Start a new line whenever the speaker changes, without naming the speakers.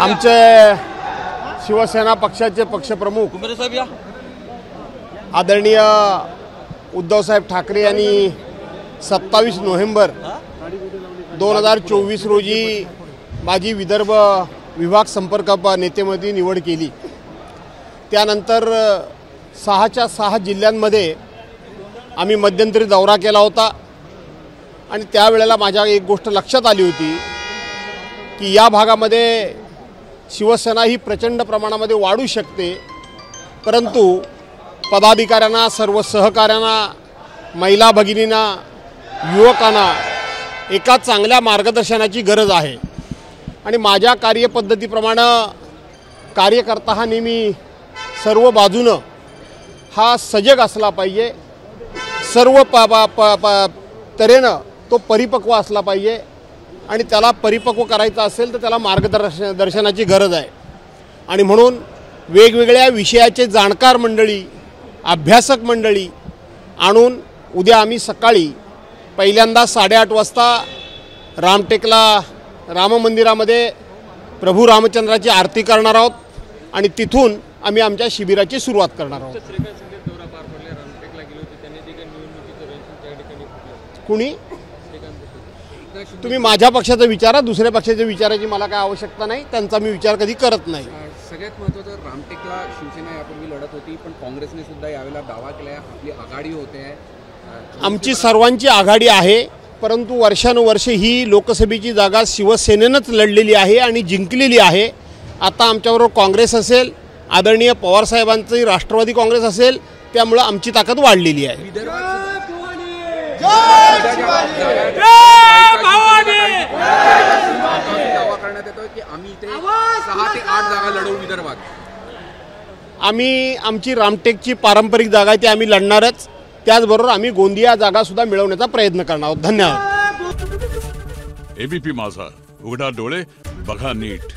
आमचे शिवसेना पक्षाचे पक्षप्रमुख आदरणीय उद्धवसाहेब ठाकरे यांनी 27 नोव्हेंबर 2024 रोजी माझी विदर्भ विभाग संपर्क नेतेमध्ये निवड केली। त्यानंतर 6च्या 6 जिल्ह्यांमध्ये आम्ही मध्यंतरी दौरा केला होता आणि त्यावेळेला माझ्या एक गोष्ट लक्षात आली होती की या भागामध्ये शिवसेना ही प्रचंड प्रमाणामध्ये वाढू शकते, परंतु पदाधिकाऱ्यांना, सर्व सहकाऱ्यांना, महिला भगिनींना, युवकांना एका चांगल्या मार्गदर्शनाची गरज आहे। आणि माझ्या कार्यपद्धतीप्रमाणे कार्यकर्ता हा नेहमी सर्व बाजूनं हा सजग असला पाहिजे, सर्व तऱ्हेनं तो परिपक्व असला पाहिजे आणि त्याला परिपक्व करायचं असेल तर त्याला मार्गदर्शनाची गरज आहे। आणि म्हणून वेगवेगळ्या विषयाचे जाणकार मंडळी, अभ्यासक मंडळी आणून उद्या आम्ही सकाळी पहिल्यांदा 8:30 वाजता रामटेकला राम मंदिरामध्ये प्रभू रामचंद्राची आरती करणार आहोत आणि तिथून आम्ही आमच्या शिबिराची सुरुवात करणार आहोत। कुणी तुम्ही माझ्या पक्षाचा विचारा, दुसऱ्या पक्षाच्या विचाराची मला काय आवश्यकता नाही, त्यांचा मी विचार कधी करत नाही।
सगळ्यात महत्त्वाचं, रामटेकला शिवसेना यापूर्वी लढत होती, पण काँग्रेसने सुद्धा यावेळेला दावा केला आपली आघाडी होते।
आमची सर्वांची आघाडी आहे, परंतु वर्षानुवर्षे ही लोकसभेची जागा शिवसेनेनंच लढलेली आहे आणि जिंकलेली आहे। आता आमच्याबरोबर काँग्रेस असेल, आदरणीय पवारसाहेबांची राष्ट्रवादी काँग्रेस असेल, त्यामुळे आमची ताकद वाढलेली आहे।
दावा करण्यात येतोय की आम्ही इथे 6 ते 8 जागा लढवू विदर्भात।
आम्ही आमची रामटेकची पारंपरिक जागा आहे ती आम्ही लढणारच, त्याचबरोबर आम्ही गोंदिया जागा सुद्धा मिळवण्याचा प्रयत्न करणार आहोत। धन्यवाद।
एबीपी माझा, उघडा डोळे बघा नीट।